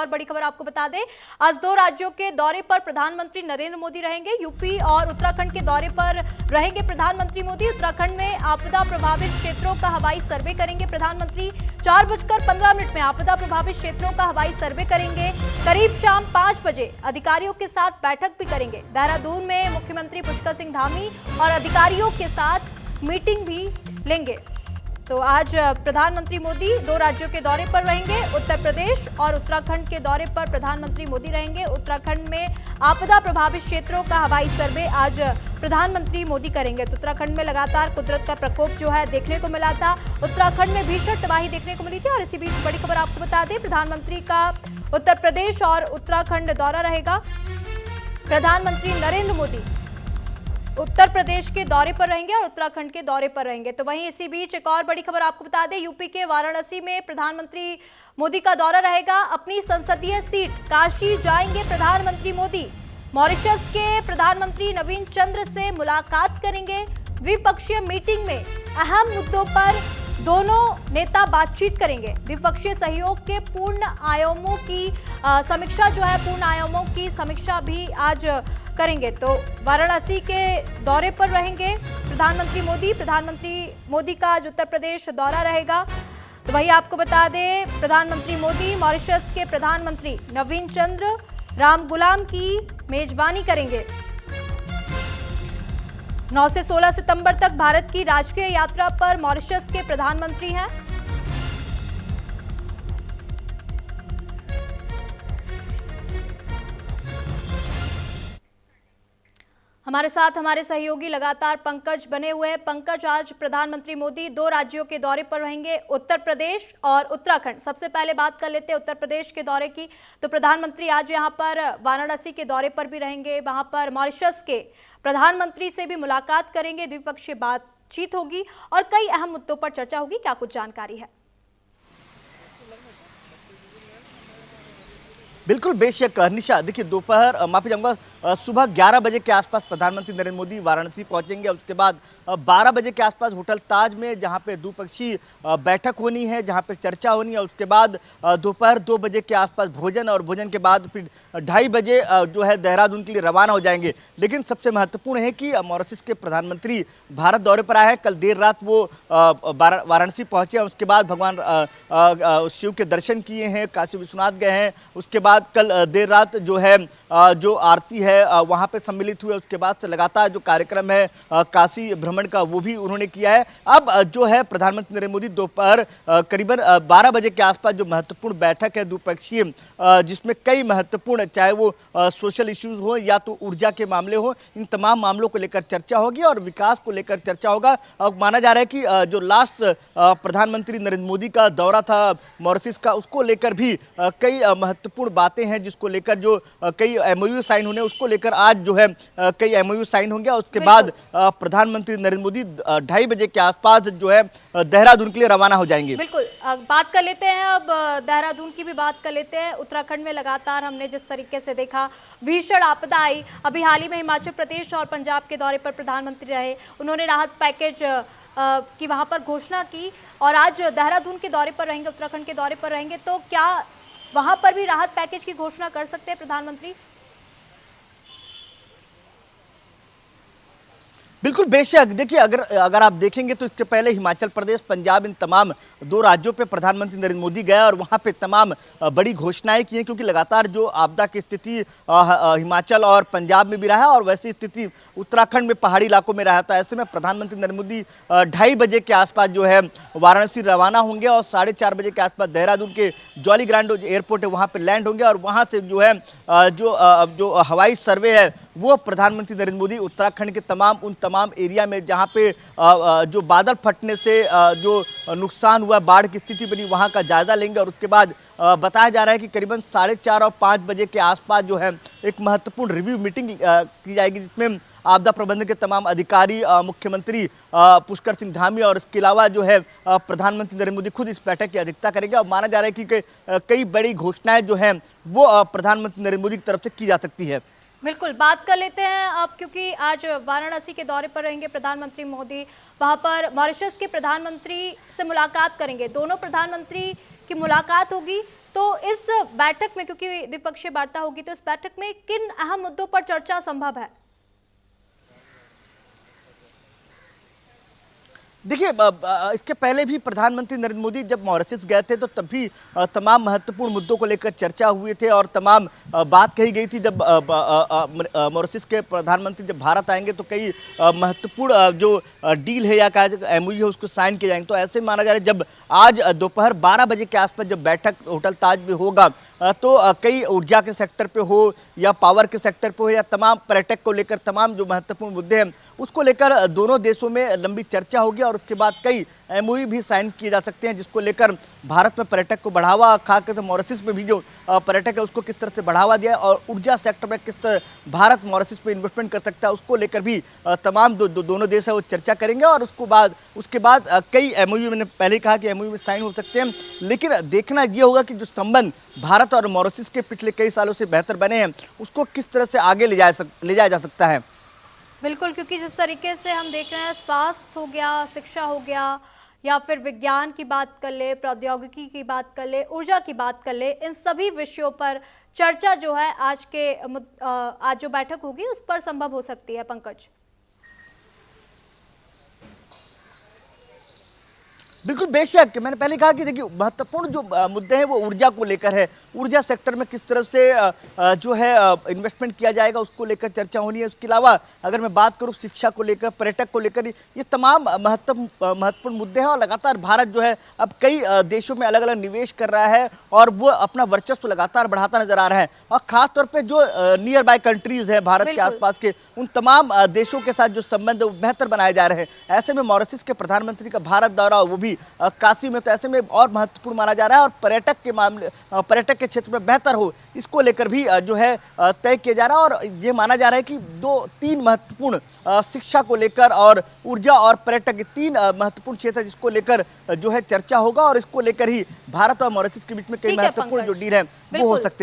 और बड़ी खबर आपको बता दें, आज 2 राज्यों के दौरे पर प्रधानमंत्री नरेंद्र मोदी रहेंगे। यूपी और उत्तराखंड के दौरे पर रहेंगे प्रधानमंत्री मोदी। उत्तराखंड में आपदा प्रभावित क्षेत्रों का हवाई सर्वे करेंगे प्रधानमंत्री। 4:15 में आपदा प्रभावित क्षेत्रों का हवाई सर्वे करेंगे। करीब शाम 5 बजे अधिकारियों के साथ बैठक भी करेंगे। देहरादून में मुख्यमंत्री पुष्कर सिंह धामी और अधिकारियों के साथ मीटिंग भी लेंगे। तो आज प्रधानमंत्री मोदी 2 राज्यों के दौरे पर रहेंगे। उत्तर प्रदेश और उत्तराखंड के दौरे पर प्रधानमंत्री मोदी रहेंगे। उत्तराखंड में आपदा प्रभावित क्षेत्रों का हवाई सर्वे आज प्रधानमंत्री मोदी करेंगे। तो उत्तराखंड में लगातार कुदरत का प्रकोप जो है देखने को मिला था। उत्तराखंड में भीषण तबाही देखने को मिली थी और इसी बीच बड़ी खबर आपको बता दें, प्रधानमंत्री का उत्तर प्रदेश और उत्तराखंड दौरा रहेगा। प्रधानमंत्री नरेंद्र मोदी उत्तर प्रदेश के दौरे पर रहेंगे और उत्तराखंड के दौरे पर रहेंगे। तो वहीं इसी बीच एक और बड़ी खबर आपको बता दें, यूपी के वाराणसी में प्रधानमंत्री मोदी का दौरा रहेगा। अपनी संसदीय सीट काशी जाएंगे प्रधानमंत्री मोदी। मॉरिशस के प्रधानमंत्री नवीन चंद्र से मुलाकात करेंगे। द्विपक्षीय मीटिंग में अहम मुद्दों पर दोनों नेता बातचीत करेंगे। द्विपक्षीय सहयोग के पूर्ण आयामों की समीक्षा जो है, पूर्ण आयामों की समीक्षा भी आज करेंगे। तो वाराणसी के दौरे पर रहेंगे प्रधानमंत्री मोदी का आज उत्तर प्रदेश दौरा रहेगा। तो वही आपको बता दें, प्रधानमंत्री मोदी मॉरिशस के प्रधानमंत्री नवीन चंद्र रामगुलाम की मेजबानी करेंगे। 9 से 16 सितंबर तक भारत की राजकीय यात्रा पर मॉरिशस के प्रधानमंत्री हैं। हमारे साथ हमारे सहयोगी लगातार पंकज बने हुए हैं। पंकज, आज प्रधानमंत्री मोदी 2 राज्यों के दौरे पर रहेंगे, उत्तर प्रदेश और उत्तराखंड। सबसे पहले बात कर लेते हैं उत्तर प्रदेश के दौरे की। तो प्रधानमंत्री आज यहां पर वाराणसी के दौरे पर भी रहेंगे। वहां पर मॉरिशस के प्रधानमंत्री से भी मुलाकात करेंगे। द्विपक्षीय बातचीत होगी और कई अहम मुद्दों पर चर्चा होगी। क्या कुछ जानकारी है? बिल्कुल बेशक निशा, देखिए दोपहर माफी चाहूँगा सुबह 11 बजे के आसपास प्रधानमंत्री नरेंद्र मोदी वाराणसी पहुंचेंगे। उसके बाद 12 बजे के आसपास होटल ताज में जहां पे द्विपक्षीय बैठक होनी है, जहां पे चर्चा होनी है। उसके बाद दोपहर 2 बजे के आसपास भोजन और भोजन के बाद फिर 2:30 बजे जो है देहरादून के लिए रवाना हो जाएंगे। लेकिन सबसे महत्वपूर्ण है कि मॉरिशस के प्रधानमंत्री भारत दौरे पर आए हैं। कल देर रात वो वाराणसी पहुंचे। उसके बाद भगवान शिव के दर्शन किए हैं, काशी विश्वनाथ गए हैं। उसके बाद कल देर रात जो है जो आरती है वहां पे सम्मिलित हुए। उसके बाद से लगातार जो कार्यक्रम है काशी भ्रमण का वो भी उन्होंने किया है। अब जो है प्रधानमंत्री नरेंद्र मोदी दोपहर करीबन 12 बजे के आसपास जो महत्वपूर्ण बैठक है द्विपक्षीय, जिसमें कई महत्वपूर्ण, चाहे वो सोशल इश्यूज हो या तो ऊर्जा के मामले हो, इन तमाम मामलों को लेकर चर्चा होगी और विकास को लेकर चर्चा होगा। माना जा रहा है कि जो लास्ट प्रधानमंत्री नरेंद्र मोदी का दौरा था मॉरिशस का, उसको लेकर भी कई महत्वपूर्ण बातें हैं, जिसको लेकर जो कई एमओयू साइन होने, उसको लेकर आज जो है कई एमओयू साइन होंगे। उसके बाद प्रधानमंत्री नरेंद्र मोदी 2:30 बजे के आसपास जो है देहरादून के लिए रवाना हो जाएंगे। बिल्कुल, बात कर लेते हैं अब देहरादून की भी बात कर लेते हैं। उत्तराखंड में लगातार हमने जिस तरीके से देखा भीषण आपदा आई, अभी हाल ही में हिमाचल प्रदेश और पंजाब के दौरे पर प्रधानमंत्री रहे, उन्होंने राहत पैकेज की वहां पर घोषणा की और आज देहरादून के दौरे पर रहेंगे, उत्तराखंड के दौरे पर रहेंगे। तो क्या वहां पर भी राहत पैकेज की घोषणा कर सकते हैं प्रधानमंत्री? बिल्कुल बेशक, देखिए अगर आप देखेंगे तो इससे पहले हिमाचल प्रदेश, पंजाब, इन तमाम 2 राज्यों पे प्रधानमंत्री नरेंद्र मोदी गया और वहाँ पे तमाम बड़ी घोषणाएं की हैं, क्योंकि लगातार जो आपदा की स्थिति हिमाचल और पंजाब में भी रहा है और वैसी स्थिति उत्तराखंड में पहाड़ी इलाकों में रहा था। ऐसे में प्रधानमंत्री नरेंद्र मोदी 2:30 बजे के आसपास जो है वाराणसी रवाना होंगे और 4:30 बजे के आसपास देहरादून के जॉली ग्रांड एयरपोर्ट है वहाँ पर लैंड होंगे और वहाँ से जो है जो हवाई सर्वे है वो प्रधानमंत्री नरेंद्र मोदी उत्तराखंड के तमाम एरिया में जहां पे जो बादल फटने से जो नुकसान हुआ, बाढ़ की स्थिति बनी, वहां का जायजा लेंगे। और उसके बाद बताया जा रहा है कि करीबन 4:30 और 5 बजे के आसपास जो है एक महत्वपूर्ण रिव्यू मीटिंग की जाएगी, जिसमें आपदा प्रबंधन के तमाम अधिकारी, मुख्यमंत्री पुष्कर सिंह धामी और इसके अलावा जो है प्रधानमंत्री नरेंद्र मोदी खुद इस बैठक की अध्यक्षता करेंगे। और माना जा रहा है कि कई बड़ी घोषणाएं जो हैं वो प्रधानमंत्री नरेंद्र मोदी की तरफ से की जा सकती है। बिल्कुल, बात कर लेते हैं अब, क्योंकि आज वाराणसी के दौरे पर रहेंगे प्रधानमंत्री मोदी, वहां पर मॉरिशस के प्रधानमंत्री से मुलाकात करेंगे। दोनों प्रधानमंत्री की मुलाकात होगी। तो इस बैठक में, क्योंकि द्विपक्षीय वार्ता होगी, तो इस बैठक में किन अहम मुद्दों पर चर्चा संभव है? देखिए, इसके पहले भी प्रधानमंत्री नरेंद्र मोदी जब मॉरिशस गए थे तो तब भी तमाम महत्वपूर्ण मुद्दों को लेकर चर्चा हुए थे और तमाम बात कही गई थी। जब मॉरिशस के प्रधानमंत्री जब भारत आएंगे तो कई महत्वपूर्ण जो डील है या कहा MOU है उसको साइन किए जाएंगे। तो ऐसे माना जा रहा है जब आज दोपहर 12 बजे के आसपास जब बैठक होटल ताज में होगा तो कई ऊर्जा के सेक्टर पे हो या पावर के सेक्टर पे हो या तमाम पर्यटक को लेकर तमाम जो महत्वपूर्ण मुद्दे हैं उसको लेकर दोनों देशों में लंबी चर्चा होगी और उसके बाद कई MOU भी साइन किए जा सकते हैं, जिसको लेकर भारत में पर्यटक को बढ़ावा, खासकर मॉरिशस में भी जो पर्यटक है उसको किस तरह से बढ़ावा दिया और ऊर्जा सेक्टर में किस तरह भारत मॉरिशस पे इन्वेस्टमेंट कर सकता है उसको लेकर भी तमाम दोनों देश है वो चर्चा करेंगे। और उसके बाद कई MOU, मैंने पहले कहा कि MOU में साइन हो सकते हैं, लेकिन देखना ये होगा कि जो संबंध भारत और मॉरिशस के पिछले कई सालों से बेहतर बने हैं उसको किस तरह से आगे ले जाया जा सकता है। बिल्कुल, क्योंकि जिस तरीके से हम देख रहे हैं, स्वास्थ्य हो गया, शिक्षा हो गया, या फिर विज्ञान की बात कर ले, प्रौद्योगिकी की बात कर ले, ऊर्जा की बात कर ले, इन सभी विषयों पर चर्चा जो है आज जो बैठक होगी उस पर संभव हो सकती है। पंकज, बिल्कुल बेशक, मैंने पहले कहा कि देखिए महत्वपूर्ण जो मुद्दे हैं वो ऊर्जा को लेकर है। ऊर्जा सेक्टर में किस तरह से जो है इन्वेस्टमेंट किया जाएगा उसको लेकर चर्चा होनी है। उसके अलावा अगर मैं बात करूं शिक्षा को लेकर, पर्यटक को लेकर, ये तमाम महत्वपूर्ण मुद्दे हैं और लगातार भारत जो है अब कई देशों में अलग अलग निवेश कर रहा है और वो अपना वर्चस्व लगातार बढ़ाता नजर आ रहा है। और खासतौर पर जो नियर बाय कंट्रीज हैं भारत के आसपास के, उन तमाम देशों के साथ जो संबंध है वो बेहतर बनाए जा रहे हैं। ऐसे में मॉरिशस के प्रधानमंत्री का भारत दौरा, वो भी काशी में, तो ऐसे में और महत्वपूर्ण माना जा रहा है और पर्यटक के क्षेत्र में बेहतर हो इसको लेकर भी जो है तय किया जा रहा है। और ये माना जा रहा है कि 2-3 महत्वपूर्ण शिक्षा को लेकर और ऊर्जा और पर्यटक, 3 महत्वपूर्ण क्षेत्र जिसको लेकर जो है चर्चा होगा और इसको लेकर ही भारत और मॉरिशस के बीच में कई महत्वपूर्ण जो डील है वो हो सकते हैं।